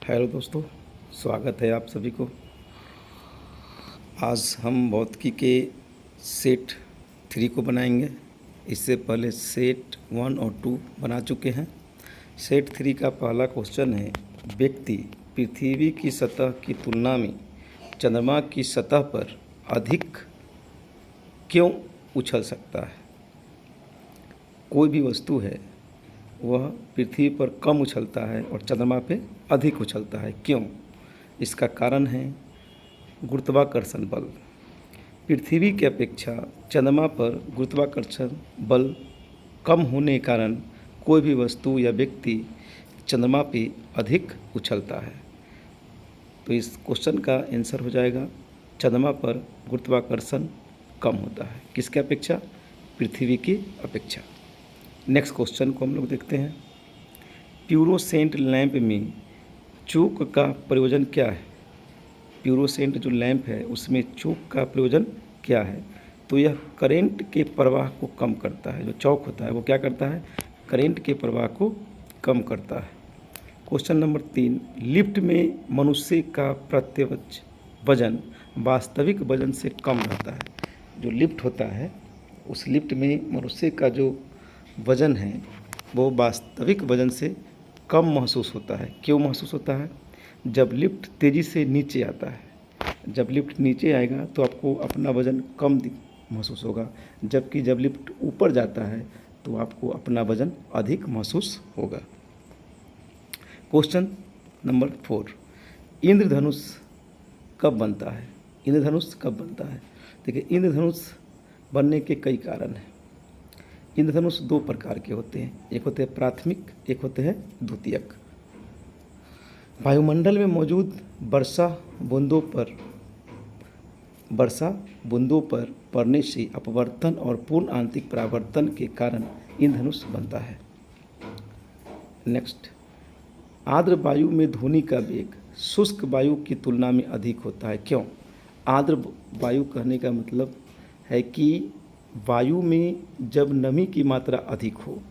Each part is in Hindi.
हेलो दोस्तों, स्वागत है आप सभी को। आज हम भौतिकी के सेट 3 को बनाएंगे। इससे पहले सेट 1 और 2 बना चुके हैं। सेट 3 का पहला क्वेश्चन है, व्यक्ति पृथ्वी की सतह की तुलना में चंद्रमा की सतह पर अधिक क्यों उछल सकता है। कोई भी वस्तु है वह पृथ्वी पर कम उछलता है और चंद्रमा पे अधिक उछलता है, क्यों? इसका कारण है गुरुत्वाकर्षण बल। पृथ्वी की अपेक्षा चंद्रमा पर गुरुत्वाकर्षण बल कम होने के कारण कोई भी वस्तु या व्यक्ति चंद्रमा पे अधिक उछलता है। तो इस क्वेश्चन का आंसर हो जाएगा, चंद्रमा पर गुरुत्वाकर्षण कम होता है। किसके अपेक्षा? पृथ्वी की अपेक्षा। नेक्स्ट क्वेश्चन को हम लोग देखते हैं। फ्लोरोसेंट लैंप में चोक का प्रयोजन क्या है? फ्लोरोसेंट जो लैंप है उसमें चोक का प्रयोजन क्या है? तो यह करंट के प्रवाह को कम करता है। जो चौक होता है वो क्या करता है? करंट के प्रवाह को कम करता है। क्वेश्चन नंबर 3, लिफ्ट में मनुष्य का प्रत्यक्ष वजन वास्तविक वजन से कम रहता है। जो लिफ्ट होता है उस लिफ्ट में मनुष्य का जो वजन है वो वास्तविक वजन से कम महसूस होता है। क्यों महसूस होता है? जब लिफ्ट तेज़ी से नीचे आता है, जब लिफ्ट नीचे आएगा तो आपको अपना वजन कम महसूस होगा, जबकि जब लिफ्ट ऊपर जाता है तो आपको अपना वजन अधिक महसूस होगा। क्वेश्चन नंबर 4, इंद्रधनुष कब बनता है? इंद्रधनुष कब बनता है? देखिए, इंद्रधनुष बनने के कई कारण हैं। इंद्रधनुष 2 प्रकार के होते हैं, एक होते हैं प्राथमिक, एक होते हैं द्वितीयक। वायुमंडल में मौजूद वर्षा बूंदों पर पड़ने से अपवर्तन और पूर्ण आंतरिक परावर्तन के कारण इंद्रधनुष बनता है। नेक्स्ट, आर्द्र वायु में ध्वनि का वेग शुष्क वायु की तुलना में अधिक होता है। क्यों? आर्द्र वायु कहने का मतलब है कि वायु में जब नमी की मात्रा अधिक हो,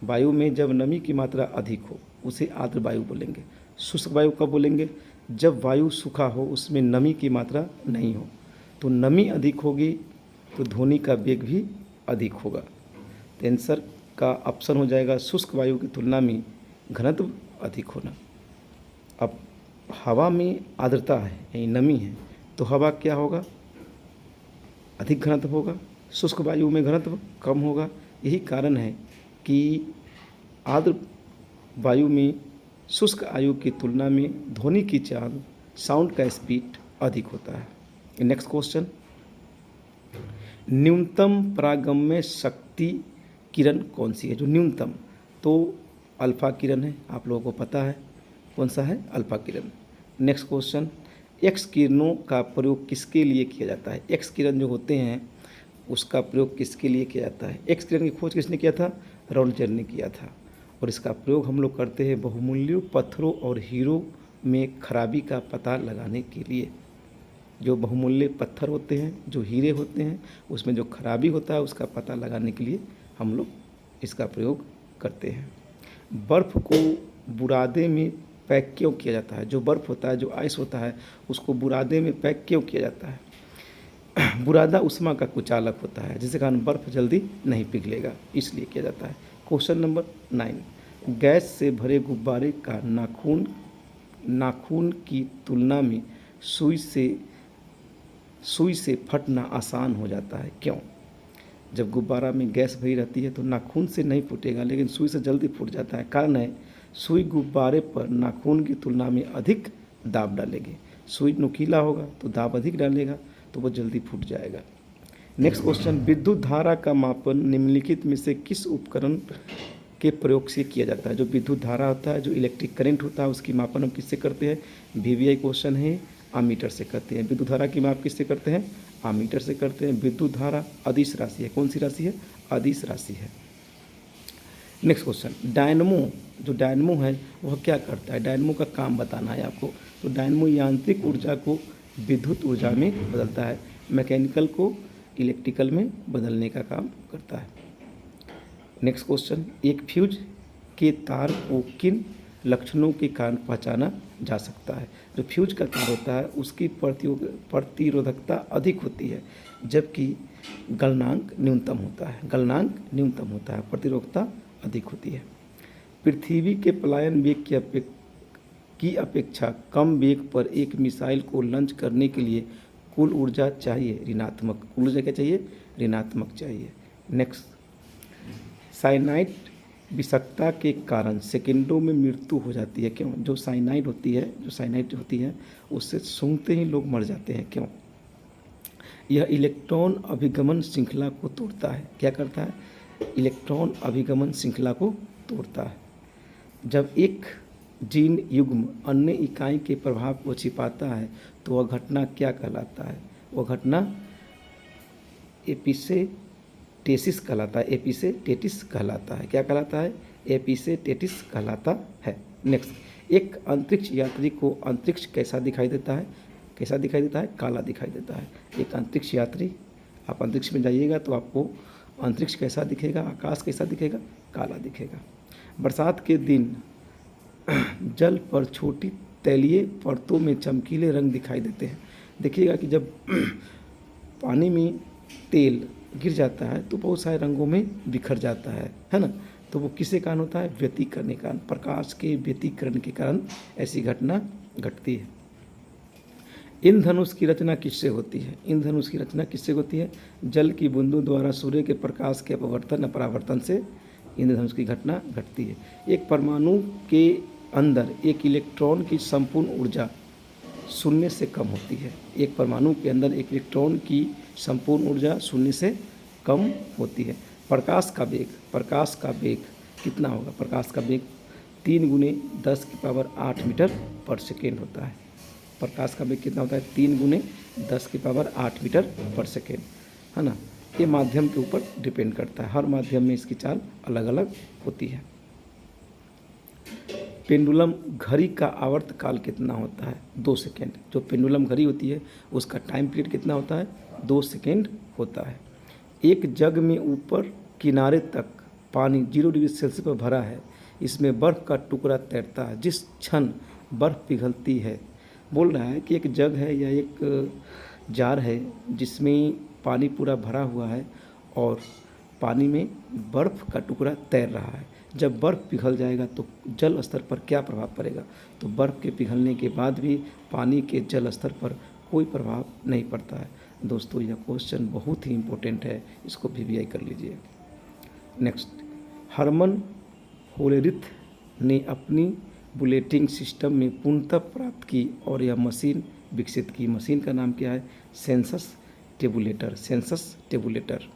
वायु में जब नमी की मात्रा अधिक हो उसे आर्द्र वायु बोलेंगे। शुष्क वायु कब बोलेंगे? जब वायु सूखा हो, उसमें नमी की मात्रा नहीं हो। तो नमी अधिक होगी तो ध्वनि का वेग भी अधिक होगा। तो आंसर का ऑप्शन हो जाएगा शुष्क वायु की तुलना में घनत्व अधिक होना। अब हवा में आर्द्रता है यानी नमी है तो हवा क्या होगा? अधिक घनत्व होगा। शुष्क वायु में घनत्व कम होगा। यही कारण है कि आर्द्र वायु में शुष्क वायु की तुलना में ध्वनि की चाल, साउंड का स्पीड अधिक होता है। नेक्स्ट क्वेश्चन, न्यूनतम परागम्य शक्ति किरण कौन सी है? जो न्यूनतम, तो अल्फा किरण है, आप लोगों को पता है कौन सा है? अल्फा किरण। नेक्स्ट क्वेश्चन, एक्स किरणों का प्रयोग किसके लिए किया जाता है? एक्स किरण जो होते हैं उसका प्रयोग किसके लिए किया जाता है? एक्स किरण की खोज किसने किया था? रॉन्टगेन ने किया था। और इसका प्रयोग हम लोग करते हैं बहुमूल्य पत्थरों और हीरो में खराबी का पता लगाने के लिए। जो बहुमूल्य पत्थर होते हैं, जो हीरे होते हैं, उसमें जो खराबी होता है उसका पता लगाने के लिए हम लोग इसका प्रयोग करते हैं। बर्फ़ को बुरादे में पैक क्यों किया जाता है? जो बर्फ़ होता है, जो आइस होता है, उसको बुरादे में पैक क्यों किया जाता है? बुरादा उष्मा का कुचालक होता है जिसके कारण बर्फ़ जल्दी नहीं पिघलेगा, इसलिए किया जाता है। क्वेश्चन नंबर 9, गैस से भरे गुब्बारे का नाखून की तुलना में सुई से फटना आसान हो जाता है। क्यों? जब गुब्बारा में गैस भरी रहती है तो नाखून से नहीं फूटेगा, लेकिन सुई से जल्दी फूट जाता है। कारण है सुई गुब्बारे पर नाखून की तुलना में अधिक दाब डालेगी। सुई नुकीला होगा तो दाब अधिक डालेगा तो वो जल्दी फूट जाएगा। नेक्स्ट क्वेश्चन, विद्युत धारा का मापन निम्नलिखित में से किस उपकरण के प्रयोग से किया जाता है? जो विद्युत धारा होता है, जो इलेक्ट्रिक करंट होता है, उसकी मापन हम किससे करते हैं? VVI क्वेश्चन है, आमीटर से करते हैं। विद्युत धारा की माप किससे करते हैं? आमीटर से करते हैं। विद्युत धारा अदिश राशि है। कौन सी राशि है? अदिश राशि है। नेक्स्ट क्वेश्चन, डायनमो, जो डायनमो है वह क्या करता है? डायनमो का काम बताना है आपको। तो डायनमो यांत्रिक ऊर्जा को विद्युत ऊर्जा में बदलता है, मैकेनिकल को इलेक्ट्रिकल में बदलने का काम करता है। नेक्स्ट क्वेश्चन, एक फ्यूज के तार को किन लक्षणों के कारण पहचाना जा सकता है। जो फ्यूज का तार होता है उसकी प्रतिरोधकता अधिक होती है, जबकि गलनांक न्यूनतम होता है। गलनांक न्यूनतम होता है, प्रतिरोधकता अधिक होती है। पृथ्वी के पलायन वेग की अपेक्षा कम वेग पर एक मिसाइल को लॉन्च करने के लिए कुल ऊर्जा चाहिए ऋणात्मक। कुल ऊर्जा क्या चाहिए? ऋणात्मक चाहिए। नेक्स्ट, साइनाइड विषाक्तता के कारण सेकेंडों में मृत्यु हो जाती है, क्यों? जो साइनाइड होती है उससे सूंघते ही लोग मर जाते हैं, क्यों? यह इलेक्ट्रॉन अभिगमन श्रृंखला को तोड़ता है। क्या करता है? इलेक्ट्रॉन अभिगमन श्रृंखला को तोड़ता है। जब एक जीन युग्म अन्य इकाई के प्रभाव को छिपाता है तो वह घटना क्या कहलाता है? वह घटना एपिसेटेसिस कहलाता है। एपिसेटेसिस कहलाता है। क्या कहलाता है? एपिसेटेसिस कहलाता है। नेक्स्ट, एक अंतरिक्ष यात्री को अंतरिक्ष कैसा दिखाई देता है? कैसा दिखाई देता है? काला दिखाई देता है। एक अंतरिक्ष यात्री, आप अंतरिक्ष में जाइएगा तो आपको अंतरिक्ष कैसा दिखेगा? आकाश कैसा दिखेगा? काला दिखेगा। बरसात के दिन जल पर छोटी तैलीय परतों में चमकीले रंग दिखाई देते हैं। देखिएगा कि जब पानी में तेल गिर जाता है तो बहुत सारे रंगों में बिखर जाता है ना? तो वो किसके कारण होता है? व्यतिकरण के कारण, प्रकाश के व्यतिकरण के कारण ऐसी घटना घटती है। इंद्रधनुष की रचना किससे होती है? इंद्रधनुष की रचना किससे होती है? जल की बूंदों द्वारा सूर्य के प्रकाश के अपरावर्तन से इंद्रधनुष की घटना घटती है। एक परमाणु के अंदर एक इलेक्ट्रॉन की संपूर्ण ऊर्जा शून्य से कम होती है। एक परमाणु के अंदर एक इलेक्ट्रॉन की संपूर्ण ऊर्जा शून्य से कम होती है। प्रकाश का वेग कितना होगा? प्रकाश का वेग 3 × 10⁸ मीटर पर सेकेंड होता है। प्रकाश का वेग कितना होता है? 3 × 10⁸ मीटर पर सेकेंड, है ना? ये माध्यम के ऊपर डिपेंड करता है। हर माध्यम में इसकी चाल अलग अलग होती है। पेंडुलम घड़ी का आवर्तकाल कितना होता है? 2 सेकेंड। जो पेंडुलम घड़ी होती है उसका टाइम पीरियड कितना होता है? 2 सेकेंड होता है। एक जग में ऊपर किनारे तक पानी 0 डिग्री सेल्सियस पर भरा है। इसमें बर्फ़ का टुकड़ा तैरता है। जिस क्षण बर्फ़ पिघलती है, बोल रहा है कि एक जग है या एक जार है जिसमें पानी पूरा भरा हुआ है और पानी में बर्फ़ का टुकड़ा तैर रहा है। जब बर्फ़ पिघल जाएगा तो जल स्तर पर क्या प्रभाव पड़ेगा? तो बर्फ़ के पिघलने के बाद भी पानी के जल स्तर पर कोई प्रभाव नहीं पड़ता है। दोस्तों, यह क्वेश्चन बहुत ही इम्पोर्टेंट है, इसको VVI कर लीजिए। नेक्स्ट, हरमन होलेरिथ ने अपनी बुलेटिंग सिस्टम में पूर्णता प्राप्त की और यह मशीन विकसित की। मशीन का नाम क्या है? Census tabulator.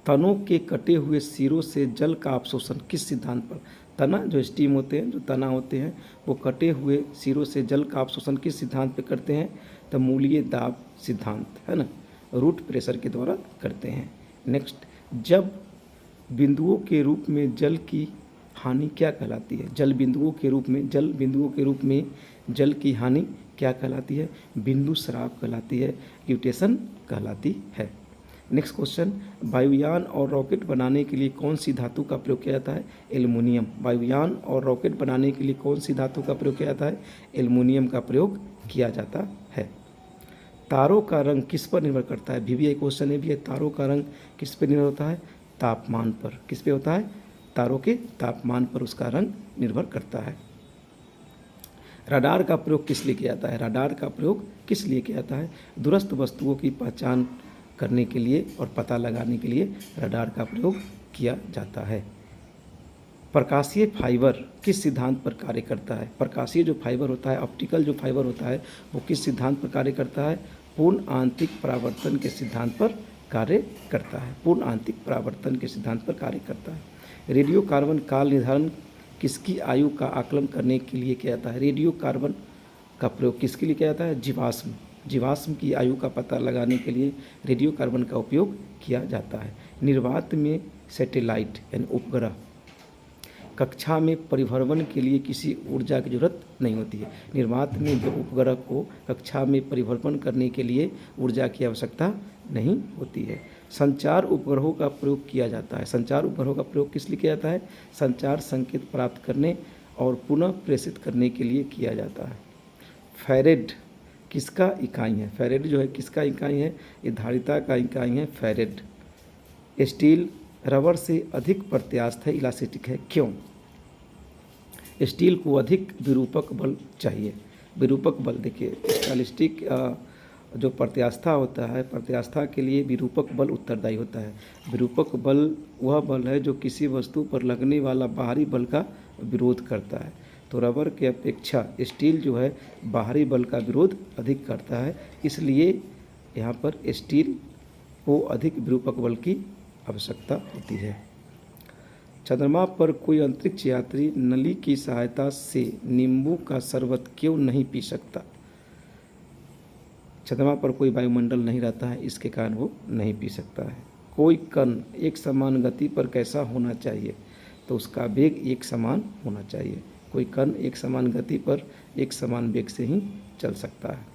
तनों के कटे हुए सिरों से जल का अवशोषण किस सिद्धांत पर? तना जो स्टीम होते हैं, जो तना होते हैं, वो कटे हुए सिरों से जल का अवशोषण किस सिद्धांत पर करते हैं? तो मूलीय दाब सिद्धांत, है ना? रूट प्रेशर के द्वारा करते हैं। नेक्स्ट, जब बिंदुओं के रूप में जल की हानि क्या कहलाती है? जल बिंदुओं के रूप में जल की हानि क्या कहलाती है? बिंदु स्राव कहलाती है, क्यूटेशन कहलाती है। नेक्स्ट क्वेश्चन, वायुयान और रॉकेट बनाने के लिए कौन सी धातु का प्रयोग किया जाता है? एल्युमिनियम। वायुयान और रॉकेट बनाने के लिए कौन सी धातु का प्रयोग किया जाता है? एल्युमिनियम का प्रयोग किया जाता है। तारों का रंग किस पर निर्भर करता है? VVI क्वेश्चन है भी है। तारों का रंग किस पर निर्भर होता है? तापमान पर। किस पे होता है? तारों के तापमान पर उसका रंग निर्भर करता है। रडार का प्रयोग किस लिए किया जाता है? रडार का प्रयोग किस लिए किया जाता है? दूरस्थ वस्तुओं की पहचान करने के लिए और पता लगाने के लिए रडार का प्रयोग किया जाता है। प्रकाशीय फाइबर किस सिद्धांत पर कार्य करता है? प्रकाशीय जो फाइबर होता है, ऑप्टिकल जो फाइबर होता है, वो किस सिद्धांत पर कार्य करता है? पूर्ण आंतरिक परावर्तन के सिद्धांत पर कार्य करता है। पूर्ण आंतरिक परावर्तन के सिद्धांत पर कार्य करता है। रेडियो कार्बन काल निर्धारण किसकी आयु का आकलन करने के लिए किया जाता है? रेडियो कार्बन का प्रयोग किसके लिए किया जाता है? जीवाश्म की आयु का पता लगाने के लिए रेडियो कार्बन का उपयोग किया जाता है। निर्वात में सैटेलाइट यानी उपग्रह कक्षा में परिभ्रमण के लिए किसी ऊर्जा की जरूरत नहीं होती है। निर्वात में जो उपग्रह को कक्षा में परिभ्रमण करने के लिए ऊर्जा की आवश्यकता नहीं होती है। संचार उपग्रहों का प्रयोग किया जाता है। संचार उपग्रहों का प्रयोग किस लिए किया जाता है? संचार संकेत प्राप्त करने और पुनः प्रेषित करने के लिए किया जाता है। फैरेड किसका इकाई है? फैरेड जो है किसका इकाई है? ये धारिता का इकाई है फैरेड। स्टील रबर से अधिक प्रत्यास्थ है, इलास्टिक है, क्यों? स्टील को अधिक विरूपक बल चाहिए। विरूपक बल देखिए, स्टाइलिस्टिक जो प्रत्यास्था होता है, प्रत्यास्था के लिए विरूपक बल उत्तरदायी होता है। विरूपक बल वह बल है जो किसी वस्तु पर लगने वाला बाहरी बल का विरोध करता है। तो रबर के अपेक्षा स्टील जो है बाहरी बल का विरोध अधिक करता है, इसलिए यहाँ पर स्टील को अधिक विरूपक बल की आवश्यकता होती है। चंद्रमा पर कोई अंतरिक्ष यात्री नली की सहायता से नींबू का शरबत क्यों नहीं पी सकता? चंद्रमा पर कोई वायुमंडल नहीं रहता है, इसके कारण वो नहीं पी सकता है। कोई कण एक समान गति पर कैसा होना चाहिए? तो उसका वेग एक समान होना चाहिए। कोई कण एक समान गति पर एक समान वेग से ही चल सकता है।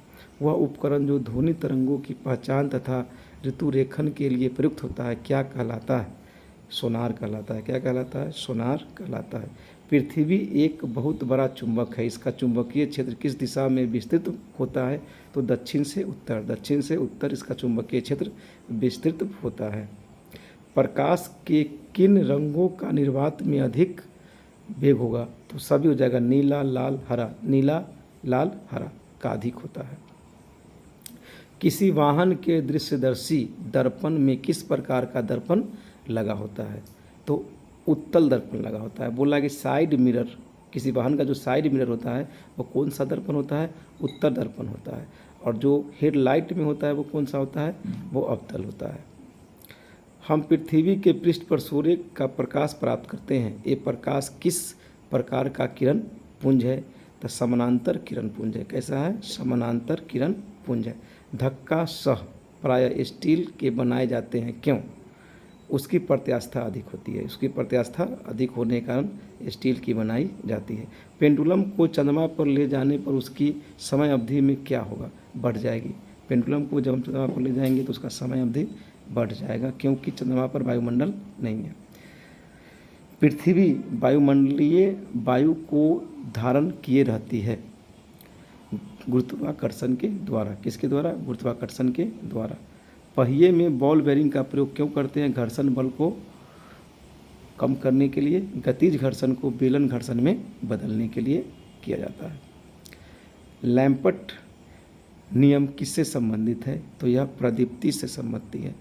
वह उपकरण जो ध्वनि तरंगों की पहचान तथा ऋतु रेखन के लिए प्रयुक्त होता है क्या कहलाता है? सोनार कहलाता है। क्या कहलाता है? सोनार कहलाता है। पृथ्वी एक बहुत बड़ा चुंबक है, इसका चुंबकीय क्षेत्र किस दिशा में विस्तृत होता है? तो दक्षिण से उत्तर। दक्षिण से उत्तर इसका चुंबकीय क्षेत्र विस्तृत होता है। प्रकाश के किन रंगों का निर्वात में अधिक वेग होगा? तो सभी हो जाएगा, नीला, लाल, हरा। नीला, लाल, हरा का अधिक होता है। किसी वाहन के दृश्यदर्शी दर्पण में किस प्रकार का दर्पण लगा होता है? तो उत्तल दर्पण लगा होता है। बोला कि साइड मिरर, किसी वाहन का जो साइड मिरर होता है वो कौन सा दर्पण होता है? उत्तल दर्पण होता है। और जो हेडलाइट में होता है वो कौन सा होता है? वो अवतल होता है। हम पृथ्वी के पृष्ठ पर सूर्य का प्रकाश प्राप्त करते हैं। ये प्रकाश किस प्रकार का किरण पुंज है? तो समानांतर किरण पुंज है। कैसा है? समानांतर किरण पुंज है। धक्का सह प्रायः स्टील के बनाए जाते हैं, क्यों? उसकी प्रत्यास्था अधिक होती है। उसकी प्रत्यास्था अधिक होने के कारण स्टील की बनाई जाती है। पेंडुलम को चंद्रमा पर ले जाने पर उसकी समय अवधि में क्या होगा? बढ़ जाएगी। पेंडुलम को जब हम चंद्रमा पर ले जाएंगे तो उसका समय अवधि बढ़ जाएगा, क्योंकि चंद्रमा पर वायुमंडल नहीं है। पृथ्वी वायुमंडलीय वायु को धारण किए रहती है गुरुत्वाकर्षण के द्वारा। किसके द्वारा? गुरुत्वाकर्षण के द्वारा। पहिए में बॉल बेरिंग का प्रयोग क्यों करते हैं? घर्षण बल को कम करने के लिए। गतिज घर्षण को बेलन घर्षण में बदलने के लिए किया जाता है। लैम्पर्ट नियम किससे संबंधित है? तो यह प्रदीप्ति से संबंधित है।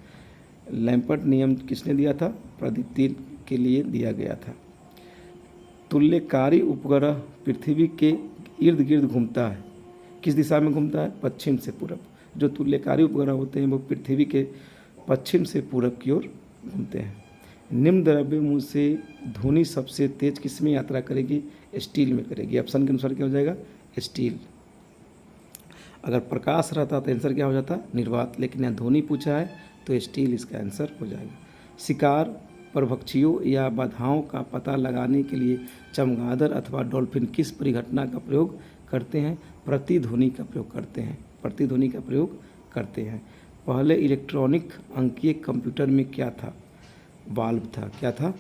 लैम्पर्ट नियम किसने दिया था? प्रदीप्ति के लिए दिया गया था। तुल्यकारी उपग्रह पृथ्वी के इर्द गिर्द घूमता है। किस दिशा में घूमता है? पश्चिम से पूरब। जो तुल्यकारी उपग्रह होते हैं वो पृथ्वी के पश्चिम से पूरब की ओर घूमते हैं। निम्न द्रव्यमूल से ध्वनि सबसे तेज किस में यात्रा करेगी? स्टील में करेगी। ऑप्शन के अनुसार क्या हो जाएगा? स्टील। अगर प्रकाश रहता तो आंसर क्या हो जाता? निर्वात। लेकिन यहाँ ध्वनि पूछा है तो स्टील इसका आंसर हो जाएगा। शिकार परभक्षियों या बाधाओं का पता लगाने के लिए चमगादड़ अथवा डॉल्फिन किस परिघटना का प्रयोग करते हैं? प्रतिध्वनि का प्रयोग करते हैं। प्रतिध्वनि का प्रयोग करते हैं। पहले इलेक्ट्रॉनिक अंकीय कंप्यूटर में क्या था? वाल्व था। क्या था?